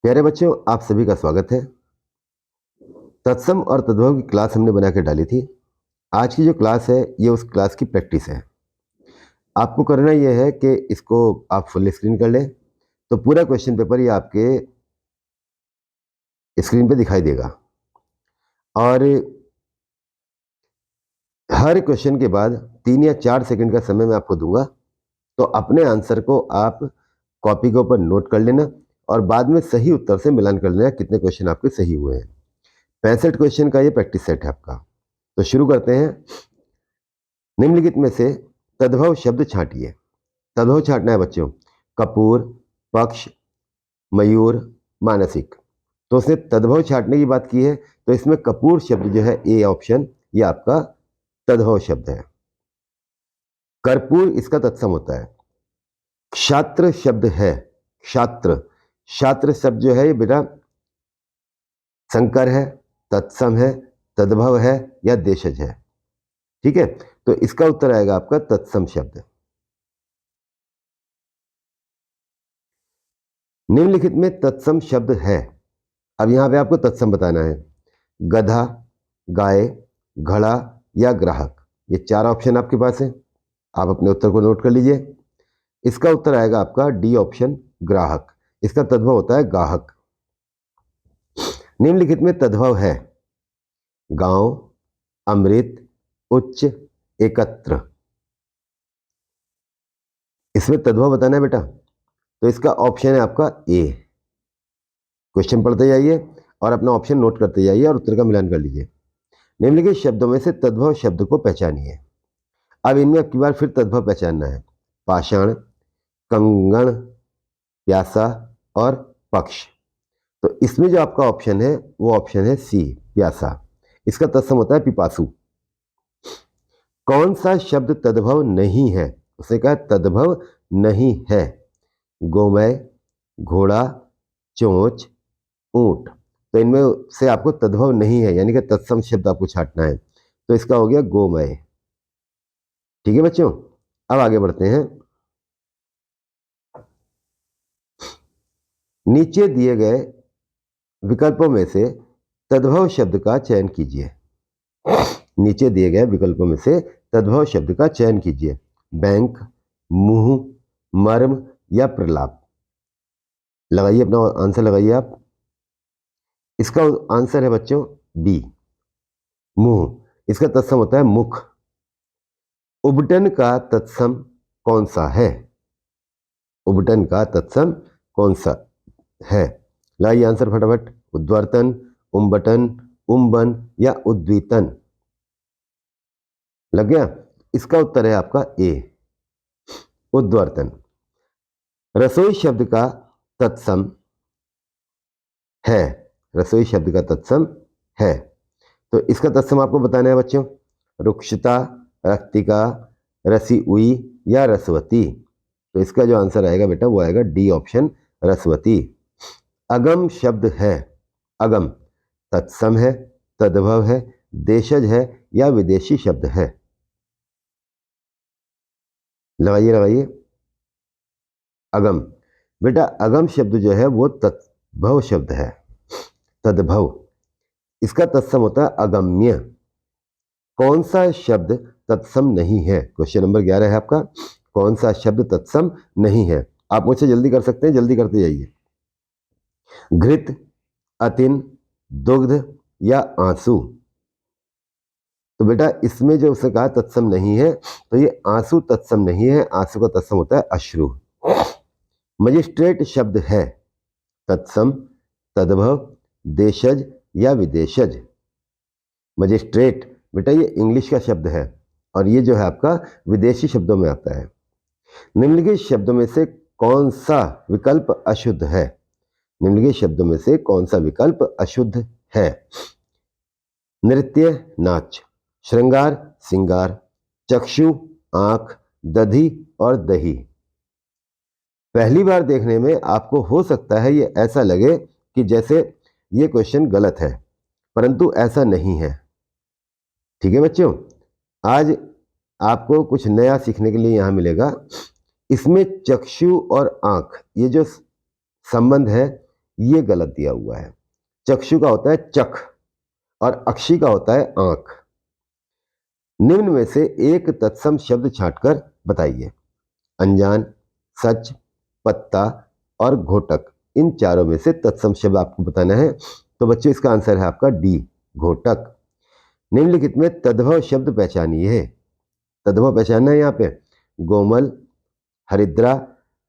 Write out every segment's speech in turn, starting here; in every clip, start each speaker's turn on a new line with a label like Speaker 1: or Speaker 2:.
Speaker 1: प्यारे बच्चों, आप सभी का स्वागत है। तत्सम और तद्भव की क्लास हमने बना के डाली थी। आज की जो क्लास है ये उस क्लास की प्रैक्टिस है। आपको करना ये है कि इसको आप फुल स्क्रीन कर लें, तो पूरा क्वेश्चन पेपर ये आपके स्क्रीन पे दिखाई देगा। और हर क्वेश्चन के बाद 3 या 4 सेकंड का समय मैं आपको दूंगा, तो अपने आंसर को आप कॉपी के ऊपर नोट कर लेना और बाद में सही उत्तर से मिलान कर लेना कितने क्वेश्चन आपके सही हुए हैं। 65 क्वेश्चन का ये प्रैक्टिस सेट है आपका। तो शुरू करते हैं। निम्नलिखित में से तद्भव शब्द छांटिए। तद्भव छांटना है बच्चों। कपूर, पक्ष, मयूर, मानसिक। तो उसने तद्भव छांटने की बात की है, तो इसमें कपूर शब्द जो है ए ऑप्शन, ये आपका तद्भव शब्द है। कर्पूर इसका तत्सम होता है। क्षात्र शब्द है। क्षात्र, क्षात्र शब्द जो है ये बेटा संकर है, तत्सम है, तद्भव है या देशज है। ठीक है, तो इसका उत्तर आएगा आपका तत्सम शब्द। निम्नलिखित में तत्सम शब्द है। अब यहां पे आपको तत्सम बताना है। गधा, गाय, घड़ा या ग्राहक, ये 4 ऑप्शन आपके पास है। आप अपने उत्तर को नोट कर लीजिए। इसका उत्तर आएगा आपका डी ऑप्शन, ग्राहक। इसका तद्भव होता है गाहक। निम्नलिखित में तद्भव है गांव, अमृत, उच्च, एकत्र। इसमें तद्भव बताना है बेटा, तो इसका ऑप्शन है आपका ए। क्वेश्चन पढ़ते जाइए और अपना ऑप्शन नोट करते जाइए और उत्तर का मिलान कर लीजिए। निम्नलिखित शब्दों में से तद्भव शब्द को पहचानिए। अब इनमें अब की बार फिर तद्भव पहचानना है। पाषाण, कंगण, प्यासा और पक्ष। तो इसमें जो आपका ऑप्शन है वो ऑप्शन है सी, प्यासा। इसका तत्सम होता है पिपासु। कौन सा शब्द तद्भव नहीं है? उसने कहा तद्भव नहीं है। गोमय, घोड़ा, चोंच, ऊंट। तो इनमें से आपको तद्भव नहीं है, यानी कि तत्सम शब्द आपको छांटना है। तो इसका हो गया गोमय। ठीक है बच्चों, अब आगे बढ़ते हैं। नीचे दिए गए विकल्पों में से तद्भव शब्द का चयन कीजिए। नीचे दिए गए विकल्पों में से तद्भव शब्द का चयन कीजिए। बैंक, मुंह, मर्म या प्रलाप। लगाइए अपना आंसर, लगाइए आप। इसका आंसर है बच्चों बी, मुंह। इसका तत्सम होता है मुख। उबटन का तत्सम कौन सा है? उबटन का तत्सम कौन सा है? लाइए आंसर फटाफट। उद्वर्तन, उम्बटन, उम्बन या उद्वीतन। लग गया? इसका उत्तर है आपका ए, उद्वर्तन। रसोई शब्द का तत्सम है। रसोई शब्द का तत्सम है, तो इसका तत्सम आपको बताना है बच्चों। रुक्षता, रक्तिका, रसी उई या रसवती। तो इसका जो आंसर आएगा बेटा वो आएगा डी ऑप्शन, रसवती। अगम शब्द है। अगम तत्सम है, तद्भव है, देशज है या विदेशी शब्द है? लगाइए लगाइए। अगम, बेटा अगम शब्द जो है वो तद्भव शब्द है। तद्भव, इसका तत्सम होता है अगम्य। कौन सा शब्द तत्सम नहीं है? क्वेश्चन नंबर 11 है आपका। कौन सा शब्द तत्सम नहीं है? आप मुझसे जल्दी कर सकते हैं, जल्दी करते जाइए। घृत, अतिन, दुग्ध या आंसू। तो बेटा इसमें जो उसने कहा तत्सम नहीं है, तो ये आंसू तत्सम नहीं है। आंसू का तत्सम होता है अश्रु। मजिस्ट्रेट शब्द है। तत्सम, तद्भव, देशज या विदेशज? मजिस्ट्रेट बेटा ये इंग्लिश का शब्द है और ये जो है आपका विदेशी शब्दों में आता है। निम्नलिखित शब्दों में से कौन सा विकल्प अशुद्ध है? निम्नलिखित शब्दों में से कौन सा विकल्प अशुद्ध है? नृत्य, नाच, श्रृंगार, सिंगार, चक्षु, आंख, दधी और दही। पहली बार देखने में आपको हो सकता है ये ऐसा लगे कि जैसे ये क्वेश्चन गलत है, परंतु ऐसा नहीं है। ठीक है बच्चों, आज आपको कुछ नया सीखने के लिए यहां मिलेगा। इसमें चक्षु और आंख, ये जो संबंध है ये गलत दिया हुआ है। चक्षु का होता है चख और अक्षी का होता है आंख। निम्न में से एक तत्सम शब्द छांटकर बताइए। अनजान, सच, पत्ता और घोटक, इन चारों में से तत्सम शब्द आपको बताना है। तो बच्चों इसका आंसर है आपका डी, घोटक। निम्नलिखित में तद्भव शब्द पहचानिए। तद्भव पहचानना है यहाँ पे। गोमल, हरिद्रा,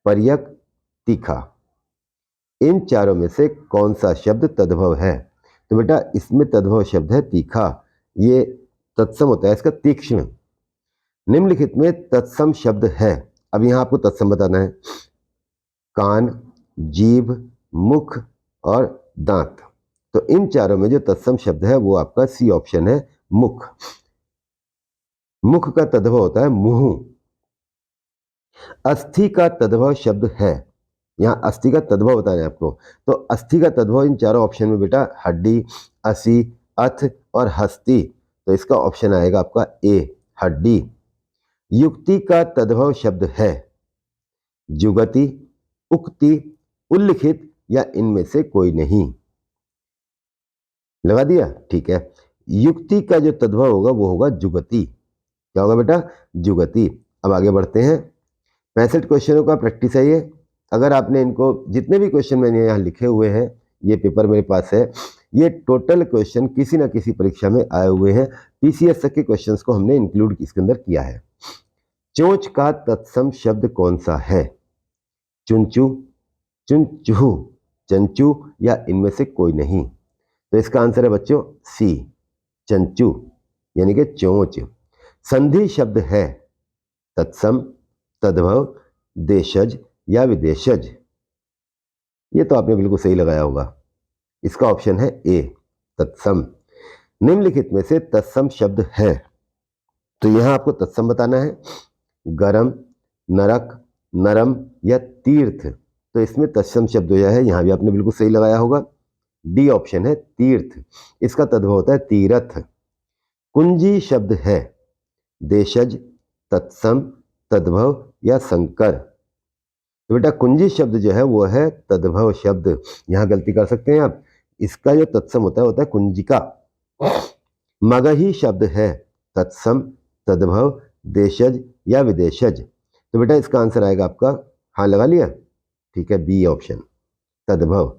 Speaker 1: पर्यक, तीखा, इन चारों में से कौन सा शब्द तद्भव है? तो बेटा इसमें तद्भव शब्द है तीखा, ये तत्सम होता है इसका तीक्ष्ण। निम्नलिखित में तत्सम शब्द है, अब यहां आपको तत्सम बताना है। कान, जीभ, मुख और दांत, तो इन चारों में जो तत्सम शब्द है वो आपका सी ऑप्शन है, मुख। मुख का तद्भव होता है मुंह। अस्थि का तद्भव शब्द है, यहाँ अस्थि का तद्भव बताना है आपको। तो अस्थि का तद्भव इन चारों ऑप्शन में बेटा हड्डी, असी, अथ और हस्ती, तो इसका ऑप्शन आएगा आपका ए, हड्डी। युक्ति का तद्भव शब्द है जुगति, उक्ति, उल्लिखित या इनमें से कोई नहीं। लगा दिया? ठीक है। युक्ति का जो तद्भव होगा वो होगा जुगति। क्या होगा बेटा? जुगति। अब आगे बढ़ते हैं। 65 क्वेश्चनों का प्रैक्टिस है ये। अगर आपने इनको, जितने भी क्वेश्चन मैंने यहाँ लिखे हुए हैं, ये पेपर मेरे पास है, ये टोटल क्वेश्चन किसी ना किसी परीक्षा में आए हुए हैं। पीसीएस तक के क्वेश्चंस को हमने इंक्लूड इसके अंदर किया है। चोंच का तत्सम शब्द कौन सा है? चुनचू, चुनचूहू, चंचू या इनमें से कोई नहीं। तो इसका आंसर है बच्चों सी, चंचू, यानी कि चोंच। संधि शब्द है तत्सम, तद्भव, देशज या विदेशज। ये तो आपने बिल्कुल सही लगाया होगा, इसका ऑप्शन है ए, तत्सम। निम्नलिखित में से तत्सम शब्द है, तो यहां आपको तत्सम बताना है। गरम, नरक, नरम या तीर्थ, तो इसमें तत्सम शब्द जो है यहां भी आपने बिल्कुल सही लगाया होगा, डी ऑप्शन है तीर्थ, इसका तद्भव होता है तीरथ। कुंजी शब्द है देशज, तत्सम, तद्भव या संकर। तो बेटा कुंजी शब्द जो है वो है तद्भव शब्द, यहां गलती कर सकते हैं आप, इसका जो तत्सम होता है कुंजिका। मगही शब्द है तत्सम, तद्भव, देशज या विदेशज। तो बेटा इसका आंसर आएगा आपका, हाँ लगा लिया, ठीक है, बी ऑप्शन, तद्भव।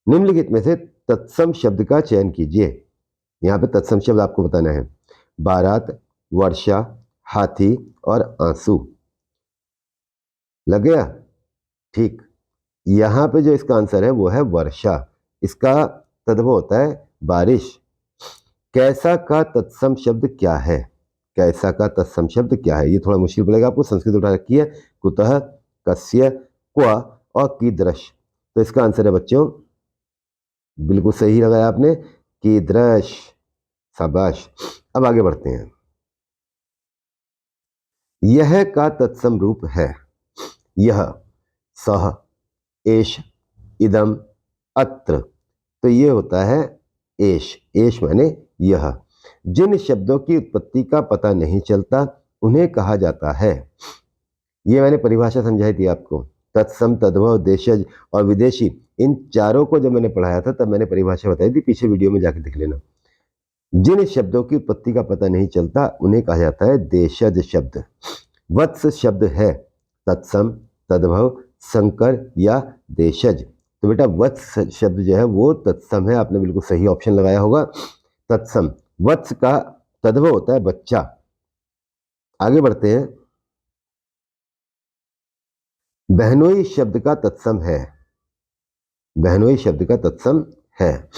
Speaker 1: निम्नलिखित में से तत्सम शब्द का चयन कीजिए। यहाँ पे तत्सम शब्द आपको बताना है। बारात, वर्षा, हाथी और आंसू। लग गया? ठीक। यहाँ पे जो इसका आंसर है वो है वर्षा, इसका तद्भव होता है बारिश। कैसा का तत्सम शब्द क्या है? कैसा का तत्सम शब्द क्या है? ये थोड़ा मुश्किल पड़ेगा आपको, संस्कृत उठा रखी है। कुतः, कस्य, क्व और कीदृश। तो इसका आंसर है बच्चों, बिल्कुल सही लगाया आपने, कीदृश, शाबाश। अब आगे बढ़ते हैं। यह का तत्सम रूप है यह, सह, एष, इदम, अत्र। तो ये होता है एष, एष माने यह। जिन शब्दों की उत्पत्ति का पता नहीं चलता उन्हें कहा जाता है, ये मैंने परिभाषा समझाई थी आपको। तत्सम, तद्भव, देशज और विदेशी, इन चारों को जब मैंने पढ़ाया था तब मैंने परिभाषा बताई थी, पीछे वीडियो में जाके देख लेना। जिन शब्दों की उत्पत्ति का पता नहीं चलता उन्हें कहा जाता है देशज शब्द। वत्स शब्द है तत्सम, तद्भव, संकर या देशज। तो बेटा वत्स शब्द जो है वो तत्सम है, आपने बिल्कुल सही ऑप्शन लगाया होगा, तत्सम। वत्स का तद्भव होता है बच्चा। आगे बढ़ते हैं। बहनोई शब्द का तत्सम है, बहनोई शब्द का तत्सम है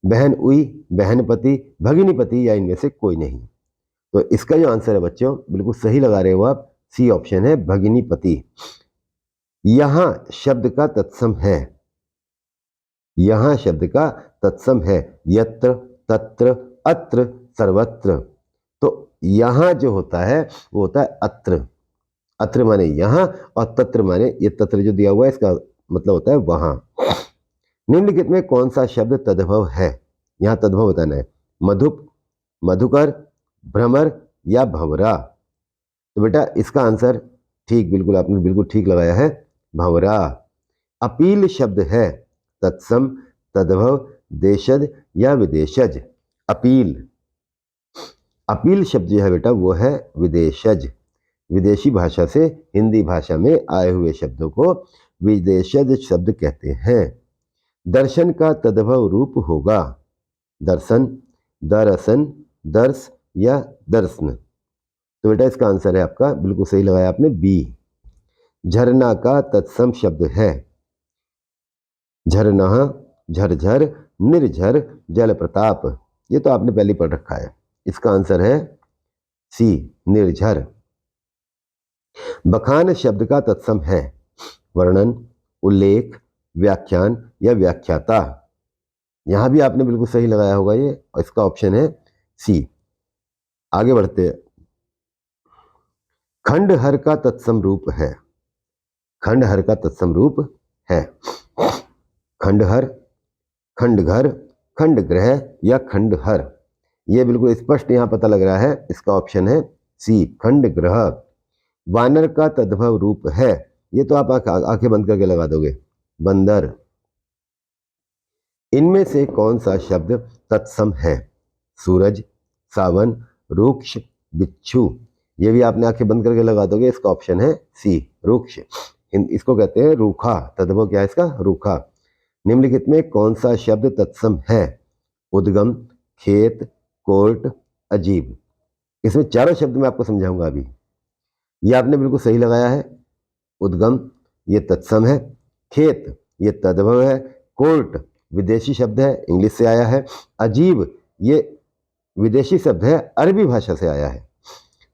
Speaker 1: बहनउई, बहनपति, भगिनीपति या इनमें से कोई नहीं। तो इसका जो आंसर है बच्चों, बिल्कुल सही लगा रहे हो आप, सी ऑप्शन है भगिनीपति। यहां शब्द का तत्सम है, यहां शब्द का तत्सम है यत्र, तत्र, अत्र, सर्वत्र। तो यहां जो होता है वो होता है अत्र। अत्र माने यहां और तत्र माने, ये तत्र जो दिया हुआ है इसका मतलब होता है वहां। निम्नलिखित में कौन सा शब्द तद्भव है? यहां तद्भव बताना है। मधुप, मधुकर, भ्रमर या भंवरा। तो बेटा इसका आंसर ठीक, बिल्कुल आपने बिल्कुल ठीक लगाया है, भंवरा। अपील शब्द है तत्सम, तद्भव, देशज या विदेशज। अपील, अपील शब्द जो है बेटा वो है विदेशज। विदेशी भाषा से हिंदी भाषा में आए हुए शब्दों को विदेशज शब्द कहते हैं। दर्शन का तद्भव रूप होगा दर्शन, दरअसन, दर्श या दर्शन। तो बेटा इसका आंसर है आपका, बिल्कुल सही लगाया आपने, बी। झरना का तत्सम शब्द है झरना, झरझर, निर्झर, जल प्रताप। ये तो आपने पहले पढ़ रखा है। इसका आंसर है सी, निर्झर। बखान शब्द का तत्सम है वर्णन, उल्लेख, व्याख्यान या व्याख्याता। यहां भी आपने बिल्कुल सही लगाया होगा ये, और इसका ऑप्शन है सी। आगे बढ़ते हैं। खंडहर का तत्सम रूप है खंडहर का तत्सम रूप है खंडहर, खंडघर, खंडग्रह या खंडहर। ये बिल्कुल स्पष्ट यहां पता लग रहा है। इसका ऑप्शन है सी, खंडग्रह। वानर का तद्भव रूप है, ये तो आप आंखें बंद करके लगा दोगे, बंदर। इनमें से कौन सा शब्द तत्सम है? सूरज, सावन, रुक्ष, बिच्छू। ये भी आपने आंखें बंद करके लगा दोगे। इसका ऑप्शन है सी, रुक्ष। इसको कहते हैं रूखा। तद्भव क्या है इसका? रूखा। निम्नलिखित में कौन सा शब्द तत्सम है? उद्गम, खेत, कोर्ट, अजीब। इसमें चारों शब्द मैं आपको समझाऊंगा अभी। ये आपने बिल्कुल सही लगाया है। उद्गम ये तत्सम है, खेत ये तद्भव है, कोर्ट विदेशी शब्द है, इंग्लिश से आया है, अजीब ये विदेशी शब्द है, अरबी भाषा से आया है।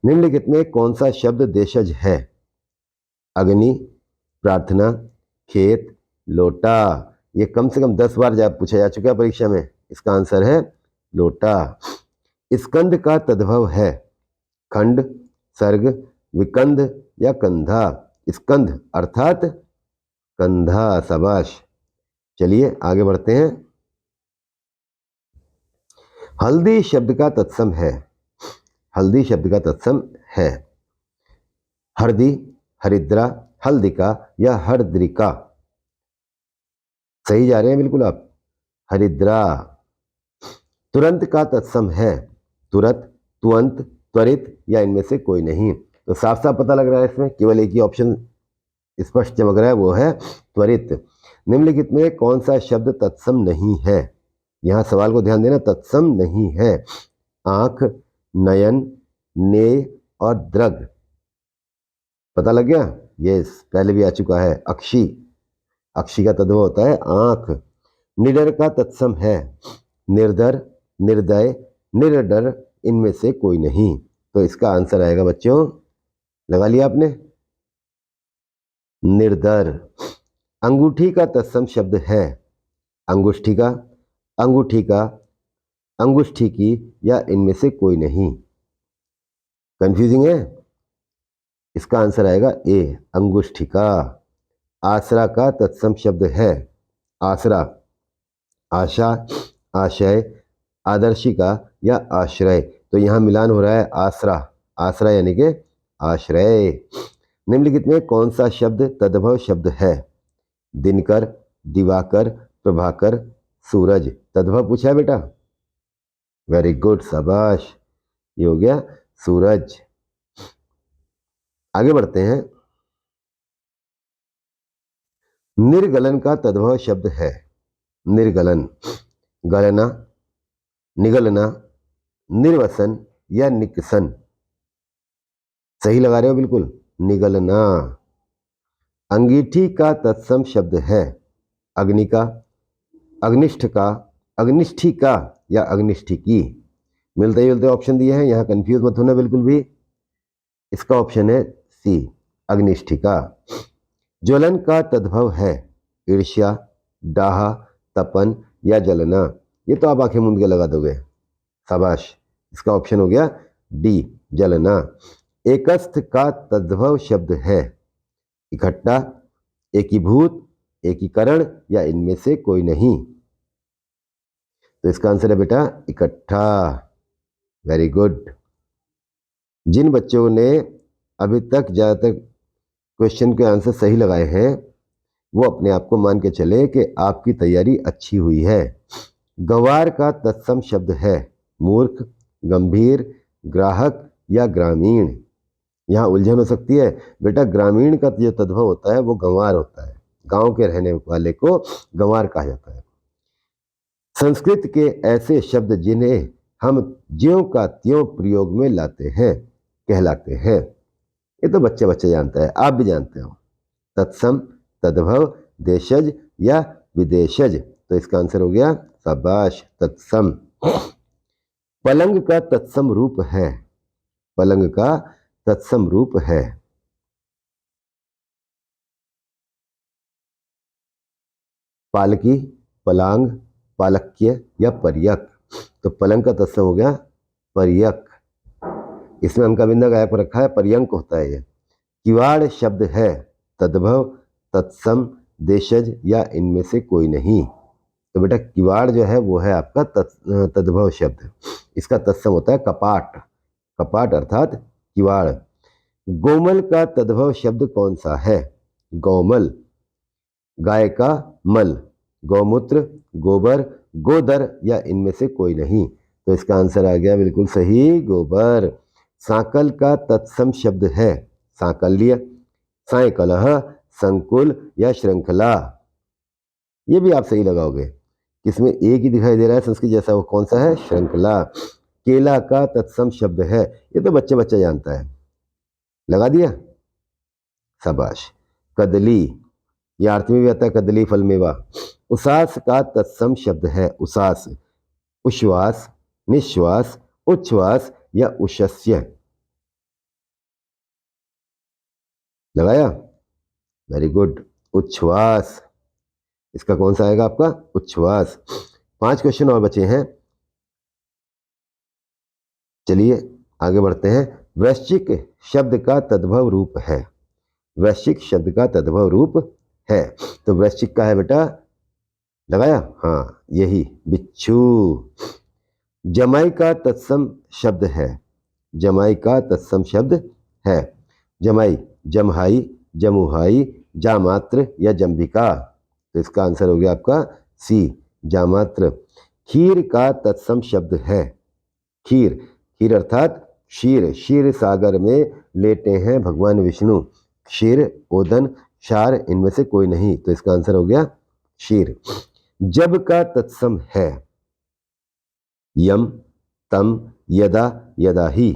Speaker 1: निम्नलिखित में कौन सा शब्द देशज है? अग्नि, प्रार्थना, खेत, लोटा। ये कम से कम 10 बार पूछा जा चुका है परीक्षा में। इसका आंसर है लोटा। स्कंद का तद्भव है खंड, सर्ग, विकंध या कंधा। स्कंध अर्थात कंधा। शाबाश। चलिए आगे बढ़ते हैं। हल्दी शब्द का तत्सम है हल्दी शब्द का तत्सम है हरदी, हरिद्रा, हल्दिका या हरद्रिका। सही जा रहे हैं बिल्कुल आप, हरिद्रा। तुरंत का तत्सम है तुरत, तुअंत, त्वरित या इनमें से कोई नहीं। तो साफ साफ पता लग रहा है इसमें, केवल एक ही ऑप्शन स्पष्ट चमक रहा है, वो है त्वरित। निम्नलिखित में कौन सा शब्द तत्सम नहीं है? यहां सवाल को ध्यान देना, तत्सम नहीं है। आंख, नयन, नेय और द्रग। पता लग गया? ये पहले भी आ चुका है। अक्षी, अक्षी का तद्भव होता है आंख। निडर का तत्सम है निर्धर, निर्दय, निरडर, इनमें से कोई नहीं। तो इसका आंसर आएगा बच्चों, लगा लिया आपने, निर्धर। अंगूठी का तत्सम शब्द है अंगुष्ठी का, अंगूठी का, अंगुष्ठी की या इनमें से कोई नहीं। कंफ्यूजिंग है? इसका आंसर आएगा ए, अंगुष्ठी का। आसरा का तत्सम शब्द है आसरा, आशा, आशय, आदर्शिका या आश्रय। तो यहां मिलान हो रहा है आसरा, आसरा यानी कि आश्रय। निम्नलिखित में कौन सा शब्द तद्भव शब्द है? दिनकर, दिवाकर, प्रभाकर, सूरज। तद्भव पूछा है बेटा, वेरी गुड, शाबाश। ये हो गया सूरज। आगे बढ़ते हैं। निर्गलन का तद्भव शब्द है निर्गलन, गलना, निगलना, निर्वसन या निकसन। सही लगा रहे हो बिल्कुल, निगलना। अंगीठी का तत्सम शब्द है अग्नि का, अग्निष्ठ का, अग्निष्ठी का या अग्निष्ठी की। मिलते जुलते ऑप्शन दिए हैं, यहां कंफ्यूज मत होना बिल्कुल भी। इसका ऑप्शन है सी, अग्निष्ठिका। ज्वलन का तद्भव है ईर्ष्या, डाहा, तपन या जलना। ये तो आप आंखें मूंद के लगा दोगे, शाबाश। इसका ऑप्शन हो गया डी, जलना। एकस्थ का तद्भव शब्द है इकट्ठा, एकीभूत, एकीकरण या इनमें से कोई नहीं। तो इसका आंसर है बेटा इकट्ठा, वेरी गुड। जिन बच्चों ने अभी तक ज़्यादातर क्वेश्चन के आंसर सही लगाए हैं, वो अपने आप को मान के चले कि आपकी तैयारी अच्छी हुई है। गंवार का तत्सम शब्द है मूर्ख, गंभीर, ग्राहक या ग्रामीण। यहाँ उलझन हो सकती है बेटा, ग्रामीण का जो तद्भव होता है वो गंवार होता है, गांव के रहने वाले को गंवार कहा जाता है। संस्कृत के ऐसे शब्द जिन्हें हम ज्यों का त्यों प्रयोग में लाते हैं कहलाते हैं। ये तो बच्चे बच्चे जानता है, आप भी जानते हो। तत्सम, तद्भव, देशज या विदेशज। तो इसका आंसर हो गया शाबाश, तत्सम। पलंग का तत्सम रूप है, पलंग का तत्सम रूप है। पालकी, पलांग, पालक्य या पर्यक। तो पलंग का तत्सम हो गया पर्यक। इसमें अंका बिंदा गायब पर रखा है, पर्यंक होता है ये। किवाड़ शब्द है तद्भव, तत्सम, देशज या इनमें से कोई नहीं। तो बेटा किवाड़ जो है वो है आपका तद्भव शब्द। इसका तत्सम होता है कपाट, कपाट अर्थात किवाड़। गोमल का तद्भव शब्द कौन सा है? गौमल, गाय का मल, गौमूत्र, गोबर, गोदर या इनमें से कोई नहीं। तो इसका आंसर आ गया बिल्कुल सही, गोबर। सांकल का तत्सम शब्द है सांकल्य, सायकलह, संकुल या श्रृंखला। ये भी आप सही लगाओगे, किसमें एक ही दिखाई दे रहा है संस्कृत जैसा, वो कौन सा है? श्रृंखला। केला का तत्सम शब्द है, ये तो बच्चे बच्चा जानता है, लगा दिया, शाबाश। कदली, ये आरती में भी आता है कदली फल मेवा। उसास का तत्सम शब्द है उसास, उश्वास, निश्वास, उच्छ्वास या उशस्य। लगाया, वेरी गुड, उच्छ्वास। इसका कौन सा आएगा आपका? उच्छ्वास। 5 क्वेश्चन और बचे हैं, चलिए आगे बढ़ते हैं। वृश्चिक शब्द का तद्भव रूप है, वृश्चिक शब्द का तद्भव रूप है। तो वृश्चिक का है बेटा, लगाया, हाँ यही, बिच्छू। जमाई का तत्सम शब्द है, जमाई का तत्सम शब्द है। जमाई, जमहाई, जमुहाई, जामात्र या जम्बिका। तो इसका आंसर हो गया आपका सी, जामात्र। खीर का तत्सम शब्द है खीर, खीर अर्थात क्षीर, क्षीर सागर में लेटे हैं भगवान विष्णु। क्षीर, ओदन, क्षार इनमें से कोई नहीं। तो इसका आंसर हो गया क्षीर। जब का तत्सम है यम, तम, यदा, यदा ही।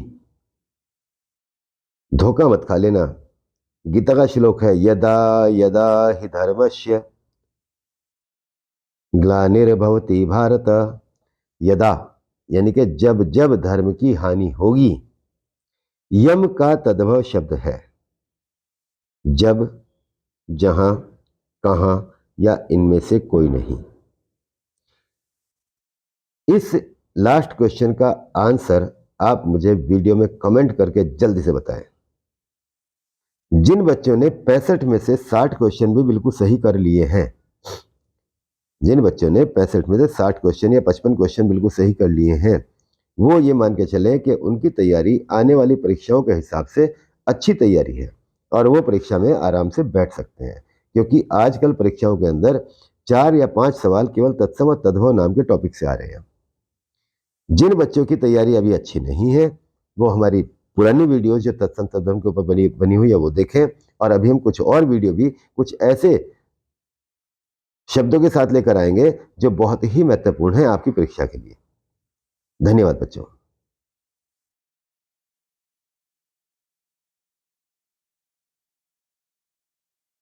Speaker 1: धोखा मत खा लेना, गीता का श्लोक है यदा यदा हि धर्मस्य ग्लानिर्भवति भारत। यदा यानी कि जब जब धर्म की हानि होगी। यम का तद्भव शब्द है जब, जहां, कहां या इनमें से कोई नहीं। इस लास्ट क्वेश्चन का आंसर आप मुझे वीडियो में कमेंट करके जल्दी से बताएं। जिन बच्चों ने 65 में से 60 क्वेश्चन भी बिल्कुल सही कर लिए हैं, जिन बच्चों ने 65 में से 60 क्वेश्चन या 55 क्वेश्चन बिल्कुल सही कर लिए हैं, वो ये मान के चले कि उनकी तैयारी आने वाली परीक्षाओं के हिसाब से अच्छी तैयारी है और वो परीक्षा में आराम से बैठ सकते हैं। क्योंकि आजकल परीक्षाओं के अंदर 4 या 5 सवाल केवल तत्सम और तद्भव नाम के टॉपिक से आ रहे हैं। जिन बच्चों की तैयारी अभी अच्छी नहीं है वो हमारी पुरानी वीडियोज जो तत्सम तद्भव के ऊपर बनी हुई है वो देखें। और अभी हम कुछ और वीडियो भी कुछ ऐसे शब्दों के साथ लेकर आएंगे जो बहुत ही महत्वपूर्ण है आपकी परीक्षा के लिए। धन्यवाद बच्चों।